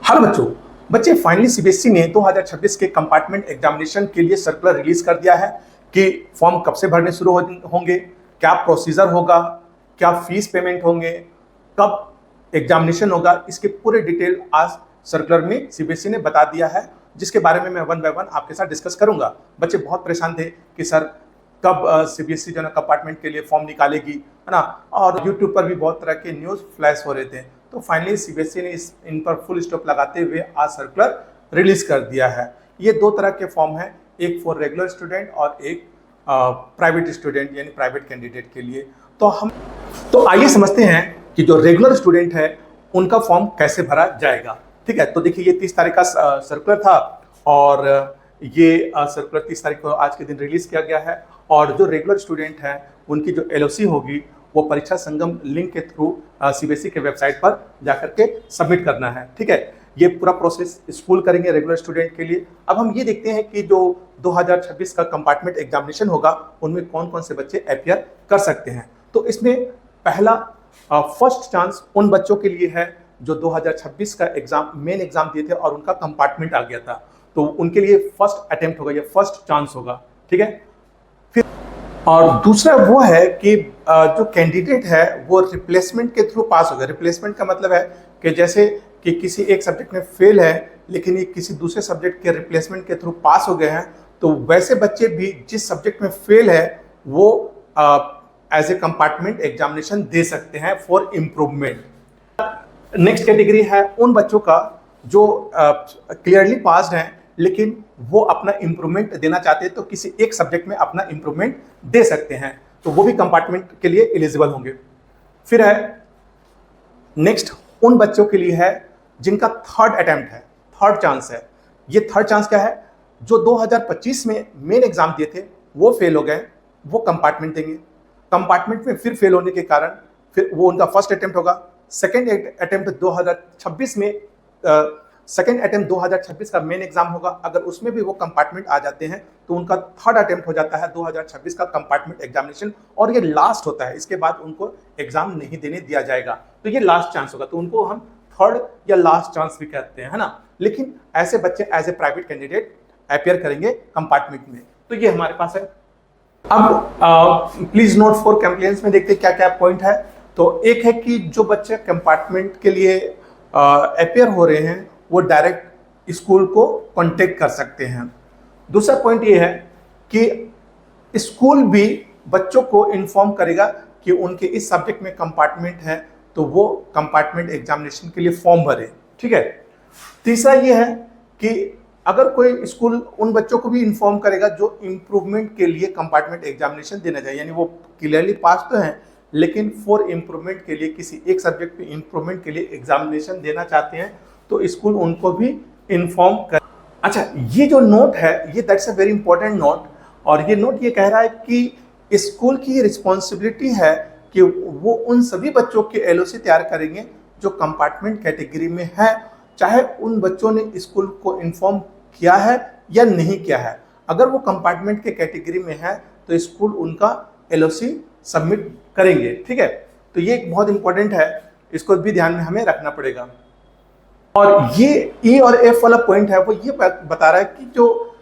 Hello बच्चों। बच्चे finally CBSE ने 2026 के कंपार्टमेंट एग्जामिनेशन के लिए सर्कुलर रिलीज कर दिया है कि फॉर्म कब से भरने शुरू होंगे, क्या प्रोसीजर होगा, क्या फीस पेमेंट होंगे, कब एग्जामिनेशन होगा। इसके पूरे डिटेल आज सर्कुलर में सीबीएसई ने बता दिया है, जिसके बारे में मैं वन बाय वन आपके साथ डिस्कस करूंगा। बच्चे बहुत परेशान थे कि सर कब सीबीएसई जो है कंपार्टमेंट के लिए फॉर्म निकालेगी, है ना, और यूट्यूब पर भी बहुत तरह के न्यूज़ फ्लैश हो रहे थे। तो फाइनली सीबीएसई ने इन पर फुल स्टॉप लगाते हुए आज सर्कुलर रिलीज कर दिया है। ये दो तरह के फॉर्म हैं, एक फॉर रेगुलर स्टूडेंट और एक प्राइवेट स्टूडेंट यानी प्राइवेट कैंडिडेट के लिए। तो आइए समझते हैं कि जो रेगुलर स्टूडेंट है उनका फॉर्म कैसे भरा जाएगा। ठीक है, तो देखिए ये 30 तारीख का सर्कुलर था और ये सर्कुलर 30 तारीख को आज के दिन रिलीज किया गया है। और जो रेगुलर स्टूडेंट हैं उनकी जो एलओसी होगी वो परीक्षा संगम लिंक के थ्रू सीबीएसई के वेबसाइट पर जाकर के सबमिट करना है। ठीक है, ये पूरा प्रोसेस स्कूल करेंगे रेगुलर स्टूडेंट के लिए। अब हम ये देखते हैं कि जो 2026 का कंपार्टमेंट एग्जामिनेशन होगा उनमें कौन कौन से बच्चे अपियर कर सकते हैं। तो इसमें पहला फर्स्ट चांस उन बच्चों के लिए है जो 2026 का मेन एग्जाम दिए थे और उनका कंपार्टमेंट आ गया था, तो उनके लिए फर्स्ट अटेम्प्ट होगा, ये फर्स्ट चांस होगा। ठीक है, और दूसरा वो है कि जो कैंडिडेट है वो रिप्लेसमेंट के थ्रू पास हो गया। रिप्लेसमेंट का मतलब है कि जैसे कि किसी एक सब्जेक्ट में फेल है लेकिन ये किसी दूसरे सब्जेक्ट के रिप्लेसमेंट के थ्रू पास हो गए हैं, तो वैसे बच्चे भी जिस सब्जेक्ट में फेल है वो एज ए कंपार्टमेंट एग्जामिनेशन दे सकते हैं फॉर इम्प्रूवमेंट। नेक्स्ट कैटेगरी है उन बच्चों का जो क्लियरली पास्ड हैं लेकिन वो अपना इम्प्रूवमेंट देना चाहते हैं, तो किसी एक सब्जेक्ट में अपना इम्प्रूवमेंट दे सकते हैं, तो वो भी कंपार्टमेंट के लिए एलिजिबल होंगे। फिर है नेक्स्ट उन बच्चों के लिए है जिनका थर्ड अटेम्प्ट है, थर्ड चांस है। ये थर्ड चांस क्या है, जो 2025 में मेन एग्जाम दिए थे वो फेल हो गए, वो कंपार्टमेंट देंगे। कंपार्टमेंट में फिर फेल होने के कारण फिर वो उनका फर्स्ट अटेम्प्ट होगा। सेकेंड अटेम्प्ट 2026 में सेकेंड अटेम्प्ट 2026 का मेन एग्जाम होगा। अगर उसमें भी वो कंपार्टमेंट आ जाते हैं तो उनका थर्ड अटेम्प्ट हो जाता है 2026 का कंपार्टमेंट एग्जामिनेशन, और ये लास्ट होता है। इसके बाद उनको एग्जाम नहीं देने दिया जाएगा, तो ये लास्ट चांस होगा, तो उनको हम थर्ड या लास्ट चांस भी कहते हैं, है ना। लेकिन ऐसे बच्चे as a private candidate appear करेंगे कंपार्टमेंट में, तो ये हमारे पास है। अब प्लीज नोट फॉर कंप्लेंट्स में देखते क्या क्या पॉइंट है। तो एक है कि जो बच्चे कंपार्टमेंट के लिए अपियर हो रहे हैं वो डायरेक्ट स्कूल को कांटेक्ट कर सकते हैं। दूसरा पॉइंट ये है कि स्कूल भी बच्चों को इन्फॉर्म करेगा कि उनके इस सब्जेक्ट में कंपार्टमेंट है तो वो कंपार्टमेंट एग्जामिनेशन के लिए फॉर्म भरे। ठीक है, तीसरा ये है कि अगर कोई स्कूल उन बच्चों को भी इन्फॉर्म करेगा जो इम्प्रूवमेंट के लिए कंपार्टमेंट एग्जामिनेशन देना चाहिए, यानी वो क्लियरली पास तो हैं लेकिन फॉर इम्प्रूवमेंट के लिए किसी एक सब्जेक्ट में इम्प्रूवमेंट के लिए एग्जामिनेशन देना चाहते हैं, तो स्कूल उनको भी इन्फॉर्म कर। अच्छा, ये जो नोट है ये that's a very important note, और ये नोट ये कह रहा है कि स्कूल की रिस्पॉन्सिबिलिटी है कि वो उन सभी बच्चों के एलओसी तैयार करेंगे जो कंपार्टमेंट कैटेगरी में है, चाहे उन बच्चों ने स्कूल को इन्फॉर्म किया है या नहीं किया है। अगर वो कंपार्टमेंट के कैटेगरी में है तो स्कूल उनका एलओसी सबमिट करेंगे। ठीक है, तो ये एक बहुत इंपॉर्टेंट है, इसको भी ध्यान में हमें रखना पड़ेगा। और ये ई और एफ वाला पॉइंट है वो ये बता रहा है कि जो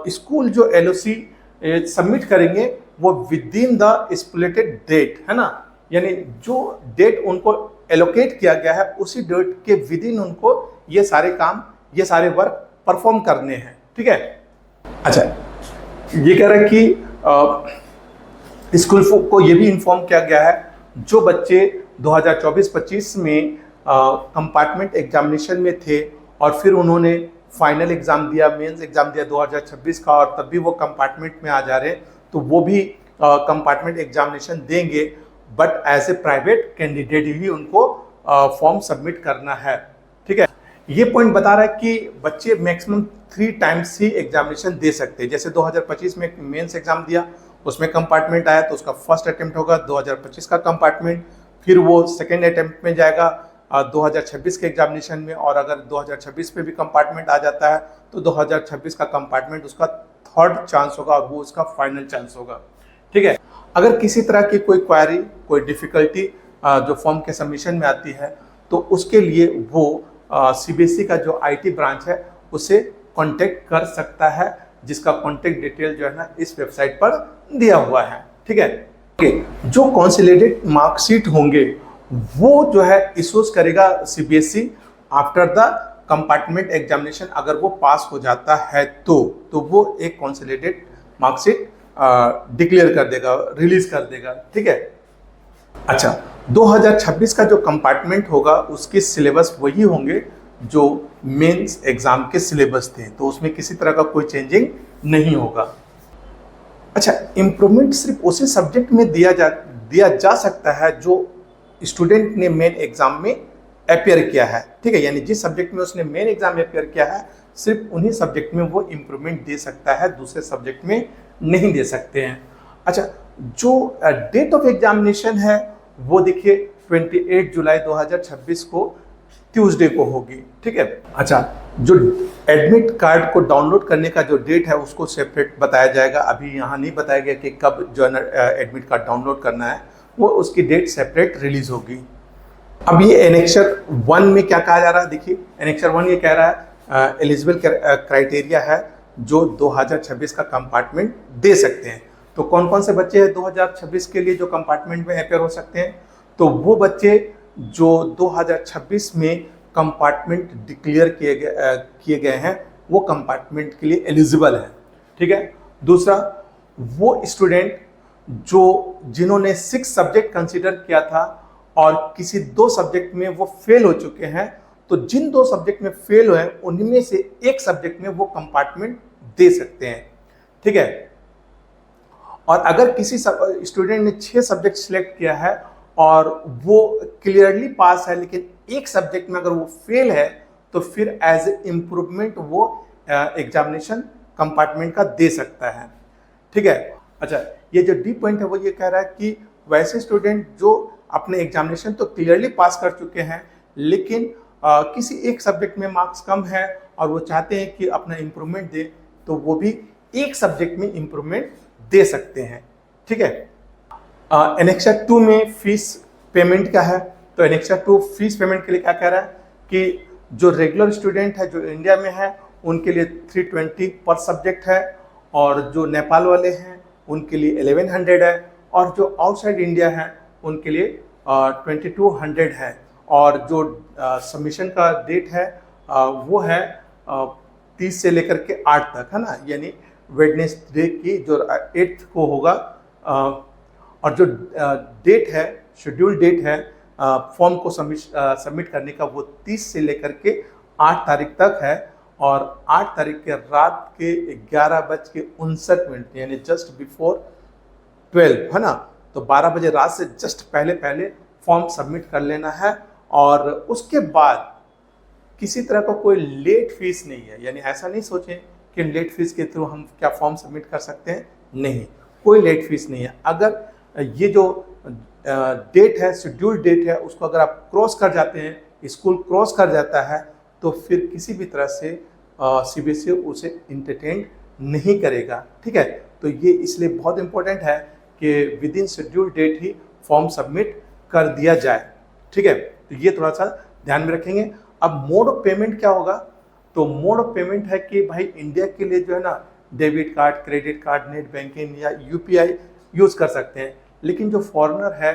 स्कूल जो एलओसी सबमिट करेंगे वो विद इन द स्पुलेटेड डेट, है ना, यानी जो डेट उनको एलोकेट किया गया है उसी डेट के विद इन उनको ये सारे काम, ये सारे वर्क परफॉर्म करने हैं। ठीक है, अच्छा, ये कह रहा है कि स्कूल को ये भी इन्फॉर्म किया गया है जो बच्चे 2024-25 में कंपार्टमेंट एग्जामिनेशन में थे और फिर उन्होंने फाइनल एग्जाम दिया, मेंस एग्जाम दिया 2026 का, और तब भी वो कंपार्टमेंट में आ जा रहे हैं, तो वो भी कंपार्टमेंट एग्जामिनेशन देंगे, but as a private candidate ही उनको फॉर्म सबमिट करना है। ठीक है, ये पॉइंट बता रहा है कि बच्चे मैक्सिमम 3 टाइम्स ही एग्जामिनेशन दे सकते हैं। जैसे 2025 में मेंस एग्जाम दिया, उसमें कंपार्टमेंट आया तो उसका फर्स्ट अटेम्प्ट होगा 2025 का कंपार्टमेंट, फिर वो सेकेंड अटेम्प्ट में जाएगा 2026 के एग्जामिनेशन में, और अगर 2026 में भी कंपार्टमेंट आ जाता है तो 2026 का कंपार्टमेंट उसका थर्ड चांस होगा और वो उसका फाइनल चांस होगा। ठीक है, अगर किसी तरह की कोई क्वेरी, कोई डिफिकल्टी जो फॉर्म के सबमिशन में आती है तो उसके लिए वो सीबीएसई का जो आईटी ब्रांच है उसे कांटेक्ट कर सकता है, जिसका कांटेक्ट डिटेल जो है ना इस वेबसाइट पर दिया हुआ है। ठीक है, जो कंसोलिडेटेड मार्कशीट होंगे वो जो है इशूज करेगा CBSE after the compartment examination. अगर वो पास हो जाता है तो वो एक कंसोलिडेटेड मार्कशीट डिक्लेयर कर देगा, रिलीज कर देगा। ठीक है, अच्छा 2026 का जो कंपार्टमेंट होगा उसके सिलेबस वही होंगे जो मेंस एग्जाम के सिलेबस थे, तो उसमें किसी तरह का कोई चेंजिंग नहीं होगा। अच्छा, इम्प्रूवमेंट सिर्फ उसी सब्जेक्ट में दिया जा सकता है जो स्टूडेंट ने मेन एग्जाम में अपेयर किया है। ठीक है, यानी जिस सब्जेक्ट में उसने मेन एग्जाम में अपेयर किया है सिर्फ उन्हीं सब्जेक्ट में वो इम्प्रूवमेंट दे सकता है, दूसरे सब्जेक्ट में नहीं दे सकते हैं। अच्छा, जो डेट ऑफ एग्जामिनेशन है वो देखिए 28 जुलाई 2026 को ट्यूसडे को होगी। ठीक है, अच्छा जो एडमिट कार्ड को डाउनलोड करने का जो डेट है उसको सेपरेट बताया जाएगा। अभी यहाँ नहीं बताया गया कि कब जो है एडमिट कार्ड डाउनलोड करना है, वो उसकी डेट सेपरेट रिलीज होगी। अब ये एनेक्सर 1 में क्या कहा जा रहा है, देखिए एनेक्सर 1 ये कह रहा है एलिजिबल क्राइटेरिया है जो 2026 का कंपार्टमेंट दे सकते हैं। तो कौन कौन से बच्चे हैं 2026 के लिए जो कंपार्टमेंट में अपेयर हो सकते हैं, तो वो बच्चे जो 2026 में कंपार्टमेंट डिक्लेयर किए गए हैं वो कंपार्टमेंट के लिए एलिजिबल है। ठीक है, दूसरा वो स्टूडेंट जिन्होंने 6 सब्जेक्ट कंसीडर किया था और किसी 2 सब्जेक्ट में वो फेल हो चुके हैं, तो जिन 2 सब्जेक्ट में फेल हुए उनमें से एक सब्जेक्ट में वो कंपार्टमेंट दे सकते हैं। ठीक है, और अगर किसी स्टूडेंट ने 6 सब्जेक्ट सिलेक्ट किया है और वो क्लियरली पास है लेकिन एक सब्जेक्ट में अगर वो फेल है तो फिर एज इम्प्रूवमेंट वो एग्जामिनेशन कंपार्टमेंट का दे सकता है। ठीक है, अच्छा ये जो डी पॉइंट है वो ये कह रहा है कि वैसे स्टूडेंट जो अपने एग्जामिनेशन तो क्लियरली पास कर चुके हैं लेकिन किसी एक सब्जेक्ट में मार्क्स कम है और वो चाहते हैं कि अपना इम्प्रूवमेंट दे, तो वो भी एक सब्जेक्ट में इम्प्रूवमेंट दे सकते हैं। ठीक है, एनेक्सर 2 में फीस पेमेंट क्या है, तो एनेक्सर 2 फीस पेमेंट के लिए क्या कह रहा है कि जो रेगुलर स्टूडेंट है जो इंडिया में है उनके लिए 320 पर सब्जेक्ट है, और जो नेपाल वाले हैं उनके लिए 1100 है, और जो आउटसाइड इंडिया है उनके लिए 2200 है। और जो सबमिशन का डेट है वो है 30 से लेकर के 8 तक, है ना, यानी वेडनेसडे की जो 8 को होगा। और जो डेट है, शेड्यूल डेट है फॉर्म को सबमिट करने का, वो 30 से लेकर के 8 तारीख तक है, और 8 तारीख के रात के 11:59 यानी जस्ट बिफोर 12, है ना, तो 12 बजे रात से जस्ट पहले फॉर्म सबमिट कर लेना है। और उसके बाद किसी तरह का कोई लेट फीस नहीं है, यानी ऐसा नहीं सोचें कि लेट फीस के थ्रू हम क्या फॉर्म सबमिट कर सकते हैं, नहीं, कोई लेट फीस नहीं है। अगर ये जो डेट है, शेड्यूल डेट है, उसको अगर आप क्रॉस कर जाते हैं, स्कूल क्रॉस कर जाता है, तो फिर किसी भी तरह से सीबीएसई उसे इंटरटेन नहीं करेगा। ठीक है, तो ये इसलिए बहुत इंपॉर्टेंट है कि विद इन शेड्यूल डेट ही फॉर्म सबमिट कर दिया जाए। ठीक है, तो ये थोड़ा सा ध्यान में रखेंगे। अब मोड ऑफ पेमेंट क्या होगा, तो मोड ऑफ पेमेंट है कि भाई इंडिया के लिए जो है ना debit card, credit card, net banking या यूपीआई यूज़ कर सकते हैं, लेकिन जो फॉरेनर है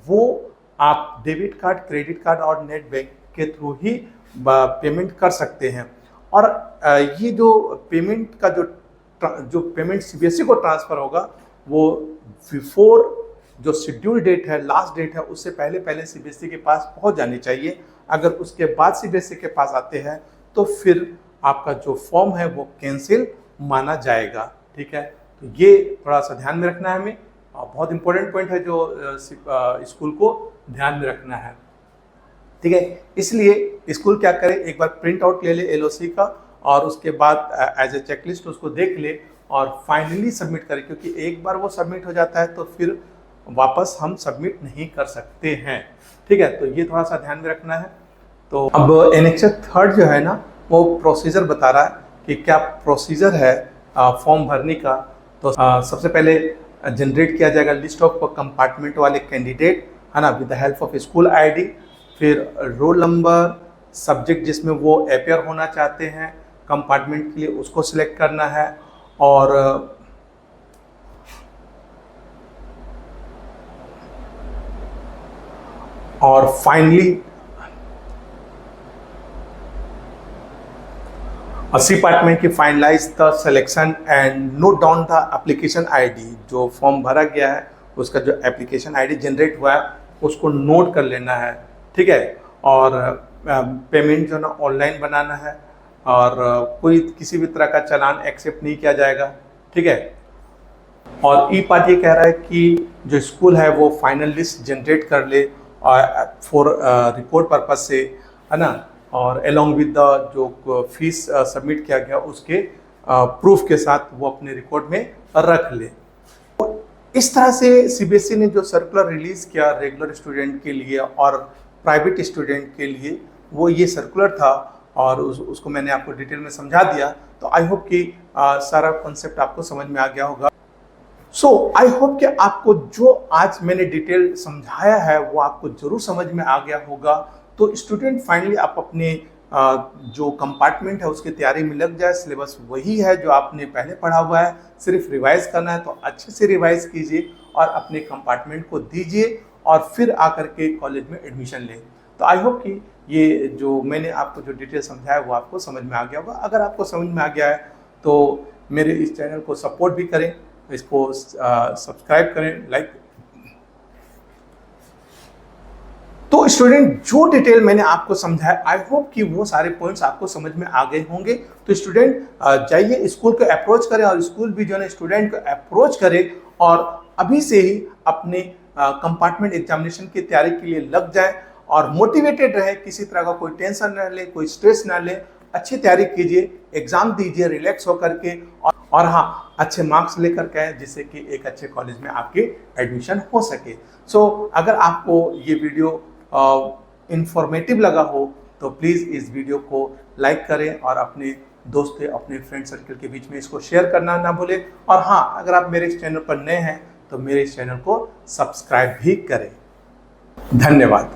वो आप डेबिट कार्ड, क्रेडिट कार्ड और नेट बैंक के थ्रू ही पेमेंट कर सकते हैं। और ये जो पेमेंट का जो पेमेंट सीबीएसई को ट्रांसफ़र होगा वो बिफोर जो शेड्यूल डेट है, लास्ट डेट है, उससे पहले सीबीएसई के पास पहुंच जानी चाहिए। अगर उसके बाद सीबीएसई के पास आते हैं तो फिर आपका जो फॉर्म है वो कैंसिल माना जाएगा। ठीक है, तो ये थोड़ा सा ध्यान में रखना है हमें, बहुत इंपॉर्टेंट पॉइंट है जो स्कूल को ध्यान में रखना है। ठीक है, इसलिए स्कूल क्या करे, एक बार प्रिंट आउट ले ले एलओसी का, और उसके बाद एज ए चेकलिस्ट उसको देख ले और फाइनली सबमिट करे, क्योंकि एक बार वो सबमिट हो जाता है तो फिर वापस हम सबमिट नहीं कर सकते हैं। ठीक है, तो ये थोड़ा सा ध्यान में रखना है। तो अब एनेक्सर 3 जो है ना वो प्रोसीजर बता रहा है कि क्या प्रोसीजर है फॉर्म भरने का। तो सबसे पहले जनरेट किया जाएगा लिस्ट ऑफ कंपार्टमेंट वाले कैंडिडेट, है ना, with the help of school ID, फिर रोल नंबर, सब्जेक्ट जिसमें वो अपेयर होना चाहते हैं कंपार्टमेंट के लिए उसको सिलेक्ट करना है, और फाइनली सी डिपार्टमेंट की finalize the selection and note down the application ID. जो फॉर्म भरा गया है उसका जो एप्लीकेशन आईडी जनरेट हुआ है उसको नोट कर लेना है, ठीक है। और पेमेंट जो ना ऑनलाइन बनाना है, और कोई किसी भी तरह का चालान एक्सेप्ट नहीं किया जाएगा, ठीक है। और ई पार्ट ये कह रहा है कि जो स्कूल है वो फाइनल लिस्ट जनरेट कर ले फॉर रिपोर्ट पर्पज से, है ना, और अलोंग विद द जो फीस सबमिट किया गया उसके प्रूफ के साथ वो अपने रिकॉर्ड में रख ले। इस तरह से सीबीएसई ने जो सर्कुलर रिलीज किया रेगुलर स्टूडेंट के लिए और प्राइवेट स्टूडेंट के लिए, वो ये सर्कुलर था, और उसको मैंने आपको डिटेल में समझा दिया। तो आई होप कि सारा कॉन्सेप्ट आपको समझ में आ गया होगा। सो आई होप कि आपको जो आज मैंने डिटेल समझाया है वो आपको जरूर समझ में आ गया होगा। तो स्टूडेंट फाइनली आप अपने जो कंपार्टमेंट है उसकी तैयारी में लग जाए। सिलेबस वही है जो आपने पहले पढ़ा हुआ है, सिर्फ रिवाइज करना है, तो अच्छे से रिवाइज कीजिए और अपने कंपार्टमेंट को दीजिए और फिर आकर के कॉलेज में एडमिशन लें। तो आई होप कि ये जो मैंने आपको जो डिटेल समझाया वो आपको समझ में आ गया होगा। अगर आपको समझ में आ गया है तो मेरे इस चैनल को सपोर्ट भी करें, इसको सब्सक्राइब करें, लाइक। तो स्टूडेंट जो डिटेल मैंने आपको समझाया, आई होप कि वो सारे पॉइंट्स आपको समझ में आ गए होंगे। तो स्टूडेंट जाइए स्कूल को अप्रोच करें और स्कूल भी जो है स्टूडेंट को अप्रोच करे और अभी से ही अपने कंपार्टमेंट एग्जामिनेशन की तैयारी के लिए लग जाए और मोटिवेटेड रहे, किसी तरह का कोई टेंशन ना ले, कोई स्ट्रेस ना ले, अच्छी तैयारी कीजिए, एग्जाम दीजिए रिलैक्स होकर के, और हाँ अच्छे मार्क्स लेकर के आए जिससे कि एक अच्छे कॉलेज में आपकी एडमिशन हो सके। सो अगर आपको ये वीडियो इंफॉर्मेटिव लगा हो तो प्लीज़ इस वीडियो को लाइक करें और अपने दोस्तों अपने फ्रेंड सर्कल के बीच में इसको शेयर करना ना भूलें। और हाँ, अगर आप मेरे इस चैनल पर नए हैं तो मेरे इस चैनल को सब्सक्राइब भी करें। धन्यवाद।